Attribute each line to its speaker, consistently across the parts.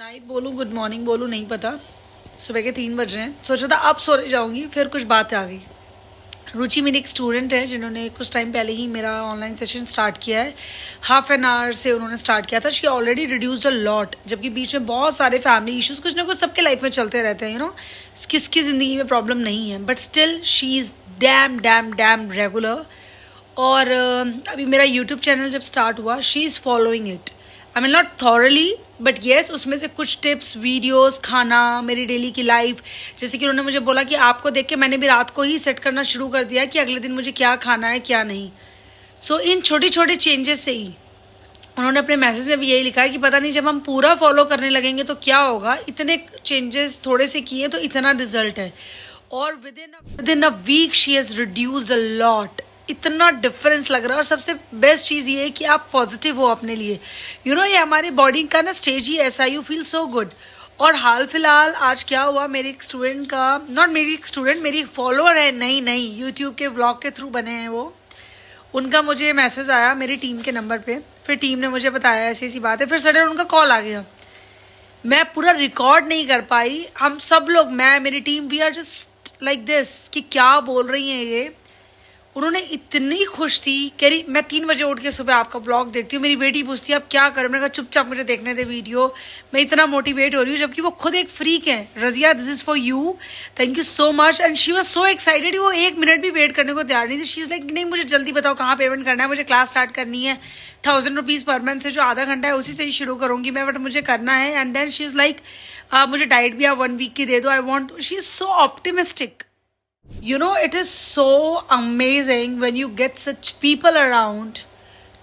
Speaker 1: Night बोलूँ good morning बोलूँ नहीं पता। सुबह के 3 बज रहे हैं। सोचा था अब सोने जाऊंगी, फिर कुछ बात आ गई। रुचि मेरी एक स्टूडेंट है जिन्होंने कुछ टाइम पहले ही मेरा ऑनलाइन सेशन स्टार्ट किया है। हाफ एन आवर से उन्होंने स्टार्ट किया था। She already reduced a lot, जबकि बीच में बहुत सारे फैमिली इश्यूज कुछ ना कुछ सबके लाइफ में चलते रहते हैं। किसकी ज़िंदगी में प्रॉब्लम नहीं है, but still she is dam dam dam regular. और अभी मेरा यूट्यूब चैनल जब स्टार्ट हुआ, she is following it. I mean not thoroughly but yes, उसमें से कुछ टिप्स, वीडियोस, खाना, मेरी डेली की लाइफ, जैसे कि उन्होंने मुझे बोला कि आपको देख के मैंने भी रात को ही सेट करना शुरू कर दिया कि अगले दिन मुझे क्या खाना है क्या नहीं। सो इन छोटे छोटे चेंजेस से ही उन्होंने अपने मैसेज में भी यही लिखा है कि पता नहीं जब हम पूरा फॉलो करने लगेंगे तो क्या होगा। इतने चेंजेस थोड़े से किए तो इतना रिजल्ट है। और within a week she has reduced a lot. इतना डिफरेंस लग रहा है। और सबसे बेस्ट चीज़ ये है कि आप पॉजिटिव हो अपने लिए। ये हमारी बॉडी का ना स्टेज ही ऐसा, यू फील सो गुड। और हाल फिलहाल आज क्या हुआ, मेरी एक स्टूडेंट का, नॉट मेरी एक स्टूडेंट, मेरी एक फॉलोअर है, नई यूट्यूब के व्लॉग के थ्रू बने हैं वो, उनका मुझे मैसेज आया मेरी टीम के नंबर पे। फिर टीम ने मुझे बताया ऐसी ऐसी बात है। फिर सडन उनका कॉल आ गया। मैं पूरा रिकॉर्ड नहीं कर पाई। हम सब लोग, मैं, मेरी team, we are just like this कि क्या बोल रही हैं ये। उन्होंने इतनी खुश थी, कह रही मैं 3 बजे उठ के सुबह आपका ब्लॉग देखती हूँ। मेरी बेटी पूछती है आप क्या करो, मैंने कहा चुपचाप मुझे देखने दे वीडियो, मैं इतना मोटिवेट हो रही हूँ। जबकि वो खुद एक फ्रीक है। Razia, this is for you, thank you so much. And she was so excited. वो 1 मिनट भी वेट करने को तैयार नहीं थी। शी इज लाइक नहीं मुझे जल्दी बताओ कहाँ पेमेंट करना है, मुझे क्लास स्टार्ट करनी है। 1000 रुपीज पर मंथ से जो आधा घंटा है उसी से ही शुरू करूंगी मैं, बट मुझे करना है। And then she is like मुझे डाइट भी आप 1 वीक की दे दो, I want. She is so optimistic. It is so amazing when you get such people around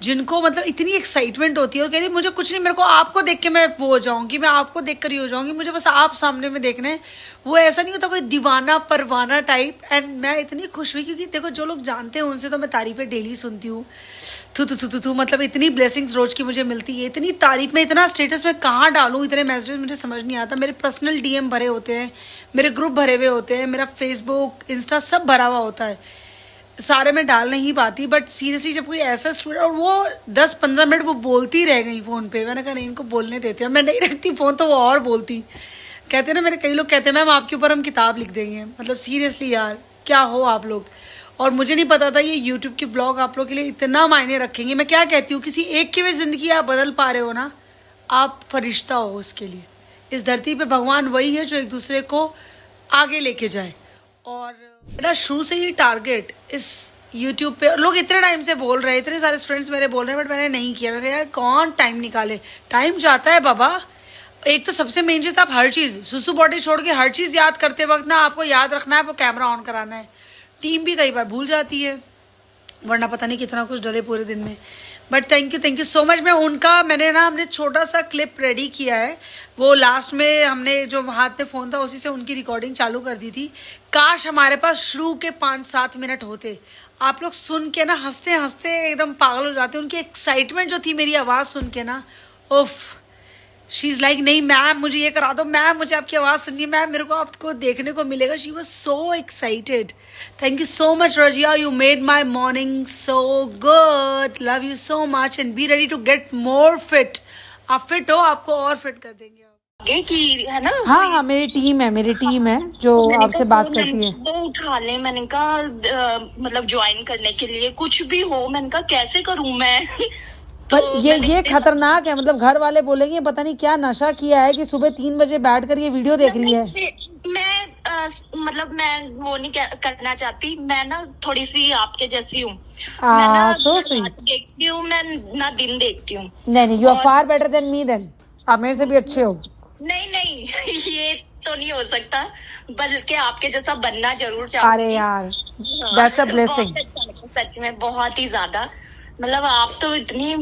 Speaker 1: जिनको मतलब इतनी एक्साइटमेंट होती है और कह रही मुझे कुछ नहीं, मेरे को आपको देख के मैं वो हो जाऊंगी, मैं आपको देख कर ही हो जाऊंगी, मुझे बस आप सामने में देखना है। वो ऐसा नहीं होता कोई दीवाना परवाना टाइप। एंड मैं इतनी खुश हुई क्योंकि देखो जो लोग जानते हैं उनसे तो मैं तारीफें डेली सुनती हूँ। थू मतलब इतनी ब्लेसिंग्स रोज की मुझे मिलती है। इतनी तारीफ में, इतना स्टेटस में कहाँ डालूँ, इतने मैसेजेस मुझे समझ नहीं आता। मेरे पर्सनल डीएम भरे होते हैं, मेरे ग्रुप भरे हुए होते हैं, मेरा फेसबुक, इंस्टा सब भरा हुआ होता है। सारे मैं डाल नहीं पाती, बट सीरियसली जब कोई ऐसा स्टूडेंट, और वो 10-15 मिनट वो बोलती रह गई फोन पे। मैंने कहा नहीं इनको बोलने देती हूँ, मैं नहीं रखती फोन तो वो और बोलती। कहते ना, मेरे कई लोग कहते हैं मैम आपके ऊपर हम किताब लिख देंगे। मतलब सीरियसली यार क्या हो आप लोग। और मुझे नहीं पता था ये यूट्यूब के ब्लॉग आप लोग के लिए इतना मायने रखेंगे। मैं क्या कहती हूँ, किसी एक की भी जिंदगी आप बदल पा रहे हो ना, आप फरिश्ता हो उसके लिए। इस धरती पे भगवान वही है जो एक दूसरे को आगे लेके जाए। और मेरा शुरू से ही टारगेट इस यूट्यूब पे, लोग इतने टाइम से बोल रहे हैं, इतने सारे स्टूडेंट्स मेरे बोल रहे हैं, बट मैंने नहीं किया। मैंने कहा यार कौन टाइम निकाले, टाइम जाता है बाबा। एक तो सबसे मेन चीज, आप हर चीज सुसु बॉडी छोड़ के हर चीज याद करते वक्त ना आपको याद रखना है, आपको कैमरा ऑन कराना है। टीम भी कई बार भूल जाती है, वरना पता नहीं कितना कुछ डले पूरे दिन में। But thank you so much. हमने छोटा सा क्लिप रेडी किया है। वो लास्ट में हमने जो हाथ में फोन था उसी से उनकी रिकॉर्डिंग चालू कर दी थी। काश हमारे पास शुरू के 5-7 मिनट होते। आप लोग सुन के ना हंसते हंसते एकदम पागल हो जाते। उनकी एक्साइटमेंट जो थी मेरी आवाज सुन के ना, उफ। शी इज लाइक नहीं मैम मुझे ये करा दो, मैम मुझे आपकी आवाज सुननी है, मैम मेरे को आपको देखने को मिलेगा। She was so excited. Thank you so much Razia, you made my morning so good. Love you so much and be ready to get more fit. आप फिट हो, आपको और फिट कर देंगे
Speaker 2: आगे की, है ना।
Speaker 1: हाँ, मेरी टीम है जो आपसे बात करती है।
Speaker 2: वो उठा ले, मैंने कहा मतलब ज्वाइन करने के लिए कुछ भी हो। मैंने कहा कैसे करूं मैं।
Speaker 1: तो ये खतरनाक है। मतलब घर वाले बोलेंगे पता नहीं क्या नशा किया है कि सुबह 3 बजे बैठ कर ये वीडियो देख रही है।
Speaker 2: मतलब मैं वो नहीं करना चाहती। मैं ना थोड़ी सी आपके जैसी हूँ। मैं ना देखती हूँ, मैं ना दिन देखती हूँ।
Speaker 1: नहीं, you are far better than me. Then आप मेरे से भी अच्छे हो।
Speaker 2: नहीं ये तो नहीं हो सकता, बल्कि आपके जैसा बनना जरूर चाहूंगी।
Speaker 1: अरे यार दैट्स अ ब्लेसिंग।
Speaker 2: सच में बहुत ही ज्यादा। मतलब आप तो इतनी,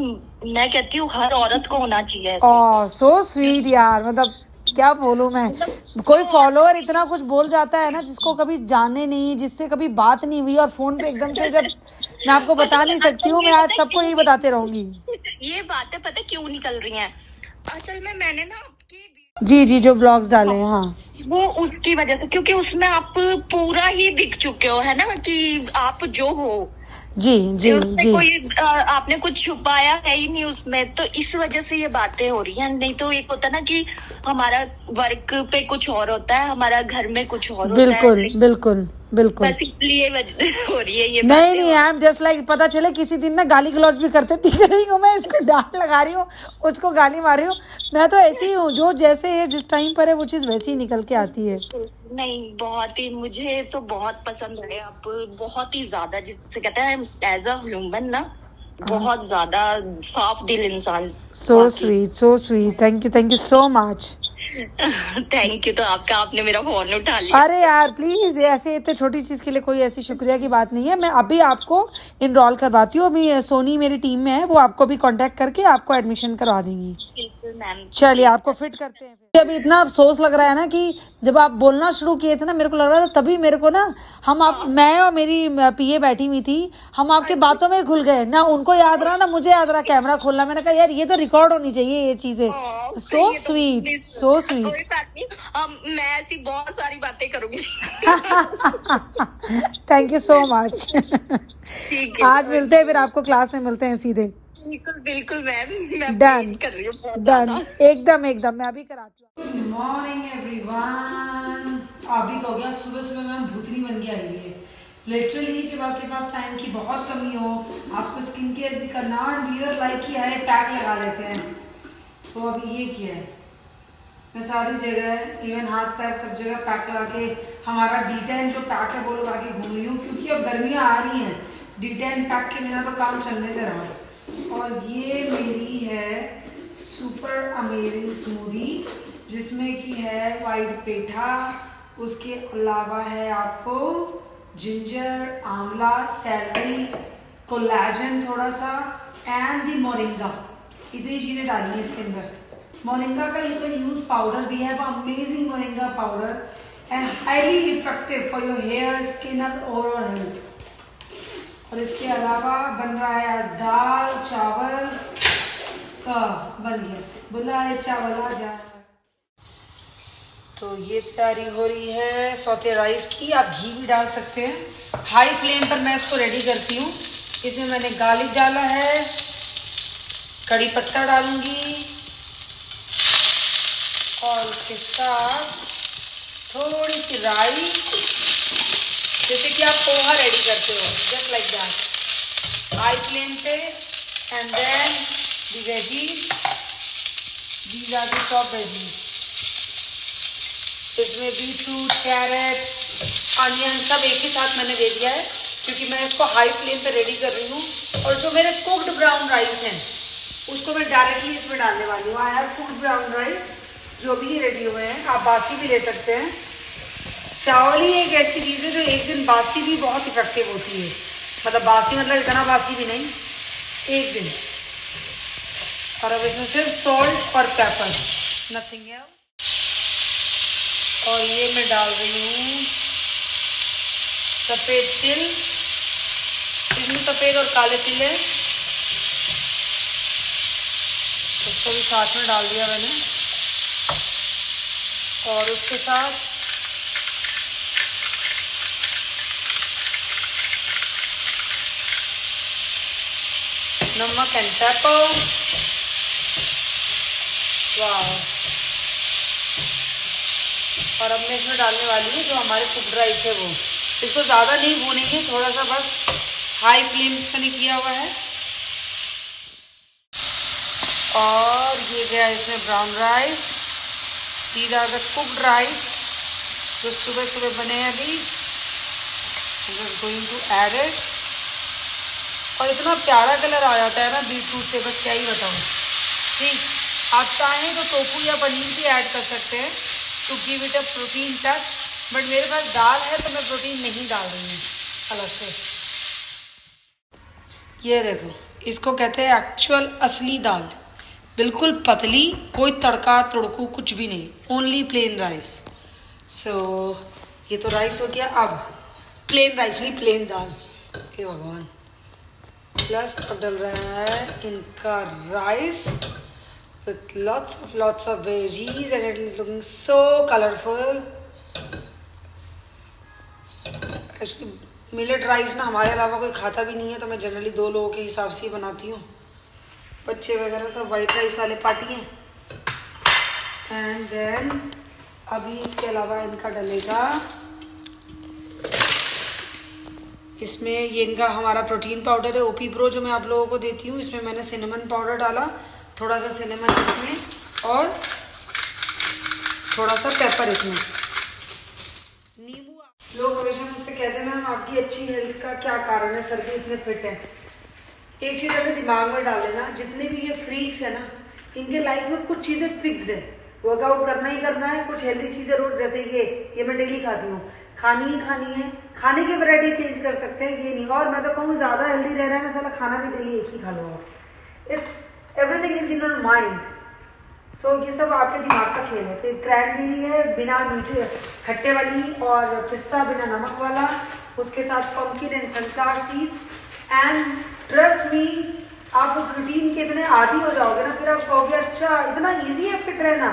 Speaker 2: मैं कहती हूँ हर औरत को होना चाहिए।
Speaker 1: ओह सो स्वीट यार। मतलब क्या बोलूं मैं। कोई फॉलोअर इतना कुछ बोल जाता है ना, जिसको कभी जाने नहीं, जिससे कभी बात नहीं हुई, और फोन पे एकदम से जब मैं आपको बता नहीं सकती हूँ। मैं आज सबको यही बताते रहूंगी।
Speaker 2: ये बातें पता क्यों निकल रही हैं, असल में मैंने ना
Speaker 1: जी जो व्लॉग्स डाले हैं, हाँ
Speaker 2: वो उसकी वजह से, क्योंकि उसमें आप पूरा ही दिख चुके हो, है ना, कि आप जो हो।
Speaker 1: जी जी
Speaker 2: उसमें
Speaker 1: जी।
Speaker 2: कोई आपने कुछ छुपाया है ही नहीं उसमें, तो इस वजह से ये बातें हो रही हैं। नहीं तो एक होता ना कि हमारा वर्क पे कुछ और होता है, हमारा घर में कुछ और होता है,
Speaker 1: बिल्कुल बिल्कुल बिल्कुल।
Speaker 2: बस इसलिए वजह हो रही है ये
Speaker 1: नहीं
Speaker 2: बातें।
Speaker 1: नहीं, आई एम जस्ट लाइक, पता चले किसी दिन ना गाली गलौज भी करते दिख रही हूँ मैं, इसको डांट लगा रही हूँ, उसको गाली मार रही हूँ। मैं तो ऐसी ही हूँ, जो जैसे है जिस टाइम पर है वो चीज़ वैसी ही निकल के आती है।
Speaker 2: नहीं, बहुत ही मुझे तो बहुत पसंद है आप, बहुत ही ज्यादा, जिसे कहते हैं एज अ ह्यूमन ना, बहुत ज्यादा साफ दिल इंसान।
Speaker 1: सो
Speaker 2: वाकई।
Speaker 1: Sweet so sweet, thank you so much.
Speaker 2: Thank you, तो आपका, आपने मेरा फोन उठा लिया।
Speaker 1: अरे यार प्लीज, ऐसे इतने छोटी चीज के लिए कोई ऐसी शुक्रिया की बात नहीं है। मैं अभी आपको इनरोल करवाती हूँ, अभी सोनी मेरी टीम में है, वो आपको भी कांटेक्ट करके आपको एडमिशन करवा देंगी।
Speaker 2: बिल्कुल मैम,
Speaker 1: चलिए, आपको
Speaker 2: प्लीज।
Speaker 1: फिट करते हैं। फिर अभी इतना अफसोस लग रहा है ना कि जब आप बोलना शुरू किए थे ना, मेरे को लग रहा था तभी मेरे को ना, मैं और मेरी पीए बैठी हुई थी, हम आपके बातों में घुल गए ना, उनको याद रहा ना मुझे याद रहा कैमरा खोलना। मैंने कहा यार ये तो रिकॉर्ड होनी चाहिए ये चीजें। So sweet so sweet.
Speaker 2: कोई बात नहीं, मैं ऐसी बहुत सारी बातें करूंगी।
Speaker 1: Thank you so much.
Speaker 2: ठीक है,
Speaker 1: आज मिलते हैं, फिर आपको क्लास में मिलते हैं सीधे।
Speaker 2: बिल्कुल बिल्कुल मैम, मैं
Speaker 1: डन
Speaker 2: वेट कर रही हूँ बहुत
Speaker 1: डन,
Speaker 2: ज्यादा।
Speaker 1: एकदम एकदम, मैं अभी कराती हूँ। Good morning everyone. अभी तो हो गया सुबह सुबह मैम भूतनी बन के आई हुई है लिटरली। जब आपके पास टाइम की बहुत कमी हो, आपको स्किन केयर भी करना, और व्यूअर लाइक किया है पैक लगा लेते हैं, तो अभी ये किया है। मैं सारी जगह इवन हाथ पैर सब जगह पैक लगा के, हमारा D10 जो पैक है वो लगा के घूम रही हूँ, क्योंकि अब गर्मियाँ आ रही हैं, D10 पैक के बिना तो काम चलने से रहा। और ये मेरी है सुपर अमेजिंग स्मूदी, जिसमें की है वाइट पेठा, उसके अलावा है आपको जिंजर, आंवला, सैलरी, कोलाजन थोड़ा सा, एंड दी मोरिंगा। इतनी चीज़ें डाली हैं इसके अंदर। मोरिंगा का यू कैन यूज पाउडर भी है, वो amazing moringa powder, and highly effective for your hair, skin and overall health. और इसके अलावा बन रहा है आज दाल चावल का, बन गया बुलाए चावल आ जा। तो ये तैयारी हो रही है सौते राइस की, आप घी भी डाल सकते हैं। हाई फ्लेम पर मैं इसको रेडी करती हूँ। इसमें मैंने गार्लिक डाला है, कड़ी पत्ता डालूंगी, और उसके साथ थोड़ी सी राई, जैसे कि आप पोहा रेडी करते हो, just like that, high flame पे। And then the veggies, these are the top veggies. इसमें बीटरूट, कैरेट, अनियन सब एक ही साथ मैंने दे दिया है, क्योंकि मैं इसको हाई फ्लेम पे रेडी कर रही हूँ। और जो मेरे कुक्ड ब्राउन राइस हैं उसको मैं डायरेक्टली इसमें डालने वाली हूँ। I have cooked brown rice जो भी रेडी हुए हैं, आप बासी भी ले सकते हैं। चावल ही एक ऐसी चीज़ है जो एक दिन बासी भी बहुत इफेक्टिव होती है, मतलब बासी मतलब इतना बासी भी नहीं, एक दिन। और अब इसमें सिर्फ सॉल्ट और पेपर, नथिंग एल्स। और ये मैं डाल रही हूँ सफ़ेद तिल, इसमें सफ़ेद और काले तिल है, उसको भी साथ में डाल दिया मैंने। और उसके साथ नमक एंड पेपर। वाह। और अब मैं इसमें डालने वाली हूँ जो हमारे कुक्ड राइस है वो। इसको ज़्यादा नहीं भूनेंगे, थोड़ा सा बस हाई फ्लेम पे किया हुआ है। और ये गया इसमें brown rice, these are the cooked rice जो सुबह सुबह बने हैं अभी। Just going to add it. और इतना प्यारा कलर आ जाता है ना बीटरूट से, बस क्या ही बताऊँ। ठीक, आप चाहें तो टोफू या पनीर भी ऐड कर सकते हैं to give it a protein touch, but मेरे पास दाल है तो मैं प्रोटीन नहीं डाल रही हूँ अलग से। ये देखो, इसको कहते हैं एक्चुअल असली दाल, बिल्कुल पतली, कोई तड़का तड़कू कुछ भी नहीं, ओनली प्लेन राइस। सो ये तो राइस हो गया। अब प्लेन राइस नहीं, प्लेन दाल। हे भगवान। प्लस अब डल रहा है इनका rice with lots of veggies, and it is looking so colorful. Actually millet rice ना हमारे अलावा कोई खाता भी नहीं है, तो मैं जनरली 2 लोगों के हिसाब से ही बनाती हूँ। बच्चे वगैरह सब वाइट राइस वाले पार्टी हैं। एंड देन अभी इसके अलावा इनका डलेगा, इसमें ये इनका हमारा प्रोटीन पाउडर है ओपी प्रो जो मैं आप लोगों को देती हूँ। इसमें मैंने सिनेमन पाउडर डाला, थोड़ा सा सिनेमन इसमें और थोड़ा सा पेपर इसमें, नींबू। लोग हमेशा मुझसे कहते हैं मैम आपकी अच्छी हेल्थ का क्या कारण है, सर भी इतने फिट है। एक चीज़ अगर दिमाग में डाल लेना, जितने भी ये फ्रीक्स है ना, इनके लाइफ में कुछ चीज़ें फिक्स्ड है, वर्कआउट करना ही करना है। कुछ हेल्दी चीज़ें रोज, जैसे ये मैं डेली खाती हूँ, खानी ही खानी है। खाने की वैरायटी चेंज कर सकते हैं, ये नहीं। और मैं तो कहूँ ज़्यादा हेल्दी रह रहा है ना, साला खाना भी डेली एक ही खा लो। It's everything is in your mind. So ये सब आपके दिमाग का खेल है। तो क्रैनबेरी है बिना मीठे खट्टे वाली, और पिस्ता बिना नमक वाला, उसके साथ pumpkin and sunflower seeds. And trust me, आप उस रूटीन के इतने आदी हो जाओगे ना, फिर आप कहोगे अच्छा इतना ईजी है फिट रहना,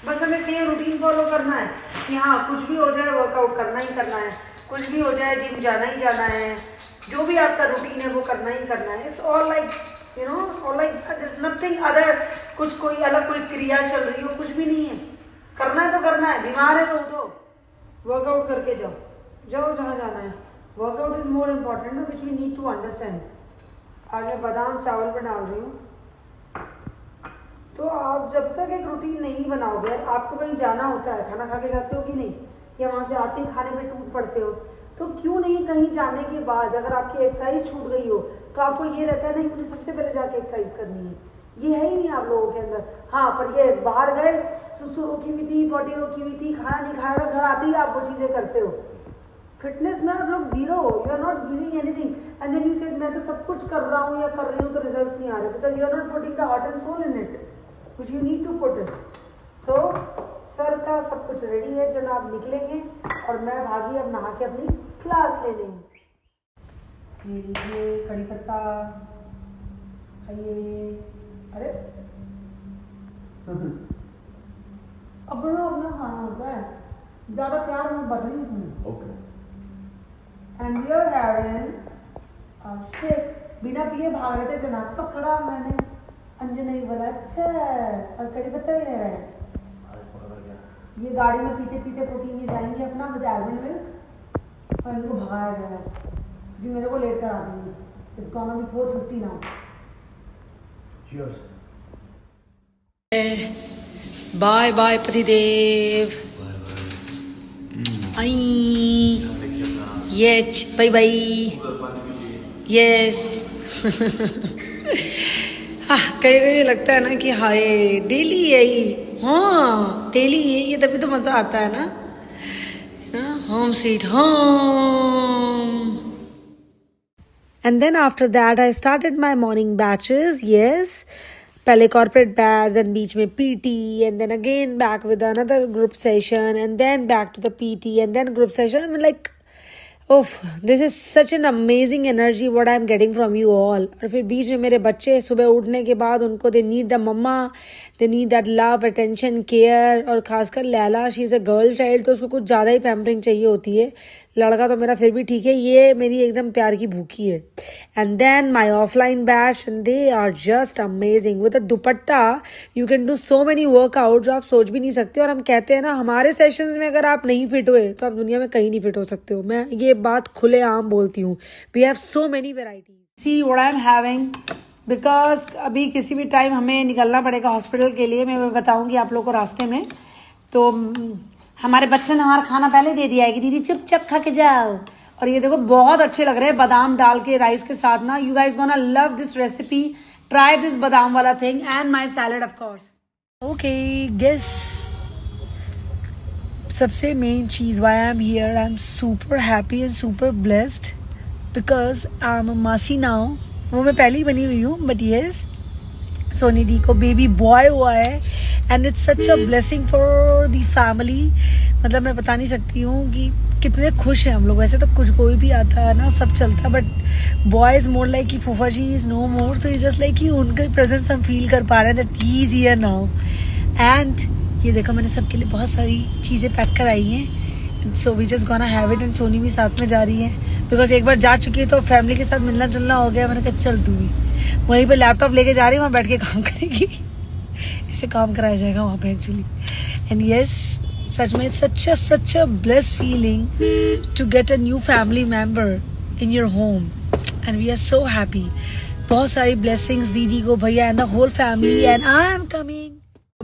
Speaker 1: बस हमें सेम रूटीन फॉलो करना है कि हाँ कुछ भी हो जाए वर्कआउट करना ही करना है, कुछ भी हो जाए जिम जाना ही जाना है, जो भी आपका रूटीन है वो करना ही करना है। It's all like you know, all like this nothing other. कुछ कोई अलग कोई क्रिया चल रही हो, कुछ भी नहीं है। करना है तो करना है, बीमार है तो उठो, वर्कआउट करके जाओ, जाओ जहाँ जाना है। वर्कआउट इज मोर इम्पॉर्टेंट ना, which we need to understand. आज मैं बादाम चावल पर डाल रही हूँ। तो आप जब तक एक रूटीन नहीं बनाओगे, आपको कहीं जाना होता है, खाना खा के जाते हो कि नहीं, या वहाँ से आते ही खाने पे टूट पड़ते हो, तो क्यों नहीं कहीं जाने के बाद अगर आपकी एक्सरसाइज छूट गई हो तो आपको ये रहता है नहीं मुझे सबसे पहले जाके एक्सरसाइज करनी है। ये है ही नहीं आप लोगों के अंदर। हाँ, पर ये बाहर गए, सुसु रोकी हुई थी, बॉडी रोकी हुई थी, खाना नहीं खाया, घर आते ही आप वो चीज़ें करते हो। फिटनेस में आप लोग जीरो हो, you are not giving anything, and then you said मैं तो सब कुछ कर रहा हूँ या कर रही हूँ तो रिजल्ट नहीं आ रहे, because you are not putting the heart and soul in it which you need to put it. So, sir का सब कुछ रेडी है, जनाब निकलेंगे और मैं भागी अब नहा के अपनी क्लास ले लेंगे। ये लीजिए कड़ी पत्ता खाइए। अरे अपना खाना होता है, ज़्यादा प्यार में बदल नहीं इसमें। Okay. And we are having shit, बिना पिए भाग रहे थे जनाब, पकड़ा मैंने अंजनई वाला। अच्छा, और कड़ी पत्ता भी रह रहा है। ये गाड़ी में पीते पीते प्रोटीन ये जाएंगे अपना विद आलमंड मिल्क, और इनको भगाया जाएगा जी, मेरे को लेट कर आ देंगे। It's gonna be 4:50 now. Cheers. Bye bye पतिदेव। I yes, bye bye. Yes. हाँ, कई कई लगता है ना कि हाय डेली यही, हाँ डेली ये तभी तो मज़ा आता है ना, home sweet home. And then after that I started my morning batches. Yes, पहले कॉर्पोरेट बैच, देन बीच में PT, and then again back with another group session, and then back to the PT, and then group session. Like oh, this is such an amazing energy what I am getting from you all. और फिर बीच में मेरे बच्चे सुबह उठने के बाद उनको they need the mamma, they need that love, attention, care. और खासकर Laila, she is a girl child, तो उसको कुछ ज़्यादा ही पैम्परिंग चाहिए होती है। लड़का तो मेरा फिर भी ठीक है, ये मेरी एकदम प्यार की भूखी है। And then my offline batch, and they are just amazing with a dupatta. You can do so many workout जो आप सोच भी नहीं सकते। और हम कहते हैं ना, हमारे सेशंस में अगर आप नहीं फिट हुए तो आप दुनिया में कहीं नहीं फिट हो सकते हो। मैं ये बात खुले आम बोलती हूँ। We have so many varieties. See what I am having, because अभी किसी भी टाइम हमें निकलना पड़ेगा हॉस्पिटल के लिए। मैं बताऊँगी आप लोगों को रास्ते में। तो हमारे बच्चे ने हमारा खाना पहले दे दिया है कि दीदी चुपचाप खा के जाओ। और ये देखो बहुत अच्छे लग रहे हैं बादाम डाल के राइस के साथ ना। You guys gonna love this recipe, try this बादाम वाला thing and my salad of course. Okay guys, सबसे मेन चीज़ why I am here, I am super happy and super blessed because I am a मासी now. वो मैं पहले ही बनी हुई हूँ, बट येस सोनी दी को बेबी बॉय हुआ है and it's such a blessing for the family. मतलब मैं बता नहीं सकती हूँ कि कितने खुश हैं हम लोग। वैसे तो कुछ कोई भी आता है ना, सब चलता है, but boy is more like कि फूफा जी इज नो मोर, तो जस्ट लाइक कि उनका प्रेजेंस हम फील कर पा रहे हैं that he is here now. And ये देखो मैंने सबके लिए बहुत सारी चीज़ें पैक कराई हैं। So we just gonna have it, and Soni भी साथ में जा रही है बिकॉज एक बार जा चुकी है तो फैमिली के साथ मिलना जुलना हो गया। मैंने कहा चल तू भी, वहीं पे लैपटॉप लेके जा रही है, वहाँ बैठ के काम करेगी। इससे काम कराया जाएगा वहाँ पे एक्चुअली। एंड यस, सच में such a bless feeling to get a new family member in your home, and we are so happy. बहुत सारी ब्लेसिंग्स दीदी को, भैया and the whole family, and I am coming.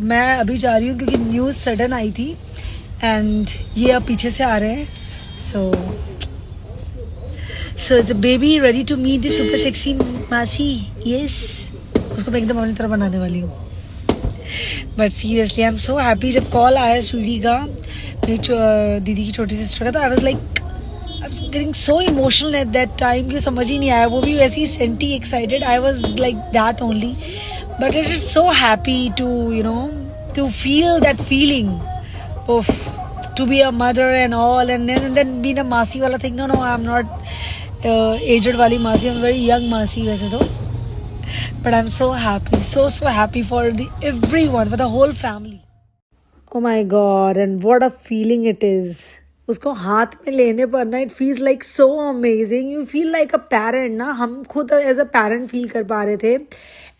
Speaker 1: मैं अभी जा रही हूँ क्योंकि न्यूज़ सडन आई थी एंड ये अब पीछे से आ रहे हैं। So it's baby ready to meet the super sexy masi. Yes, उसको मैं एकदम अपनी तरह बनाने वाली हूँ। But seriously I am so happy. जब कॉल आया स्वीटी का, मेरी दीदी की छोटी सिस्टर का, तो I was getting so emotional at that time कि समझ ही नहीं आया। वो भी वैसी senti excited, I was like that only. But it is so happy to to feel that feeling of to be a mother and all, and then being a masi wala thing. No, I'm not aged wali masi, I'm a very young masi वैसे तो, but I'm so happy, so happy for everyone, for the whole family. Oh my god, and what a feeling it is. उसको हाथ में लेने पर ना, it feels like so amazing. You feel like a parent ना, हम खुद as a parent feel कर पा रहे थे।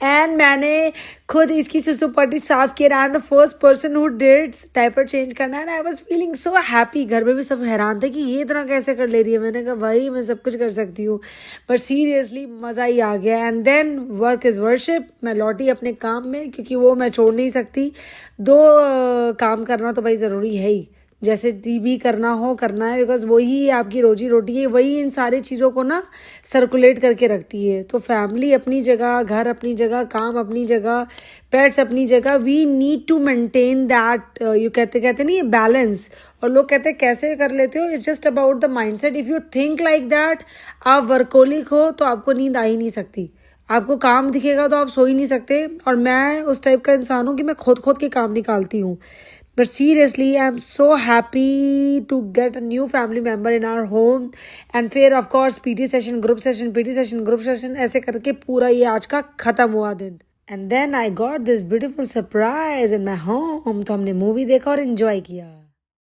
Speaker 1: एंड मैंने खुद इसकी सुसु पट्टी साफ किया, and the first person who did diaper change करना, and I was feeling so happy. घर में भी सब हैरान थे कि ये इतना कैसे कर ले रही है। मैंने कहा भाई मैं सब कुछ कर सकती हूँ, बट सीरियसली मज़ा ही आ गया। And then work is worship. मैं लौटी अपने काम में क्योंकि वो मैं छोड़ नहीं सकती। दो काम करना तो भाई ज़रूरी है ही, जैसे टीवी करना है, बिकॉज वही आपकी रोजी रोटी है, वही इन सारी चीज़ों को ना सर्कुलेट करके रखती है। तो फैमिली अपनी जगह, घर अपनी जगह, काम अपनी जगह, पेट्स अपनी जगह। We need to maintain that, you कहते नहीं, बैलेंस। और लोग कहते हैं कैसे कर लेते हो, it's just about the mindset. If you think like that, आप वर्कोलिक हो तो आपको नींद आ ही नहीं सकती। आपको काम दिखेगा तो आप सो ही नहीं सकते। और मैं उस टाइप का इंसान हूँ कि मैं खुद के काम निकालती हूँ। But seriously, I'm so happy to get a new family member in our home. And फिर of course PT session, group session, PT session, group session, ऐसे करके पूरा ये आज का खत्म हुआ दिन। And then I got this beautiful surprise in my home. तो हमने मूवी देखा और enjoy किया।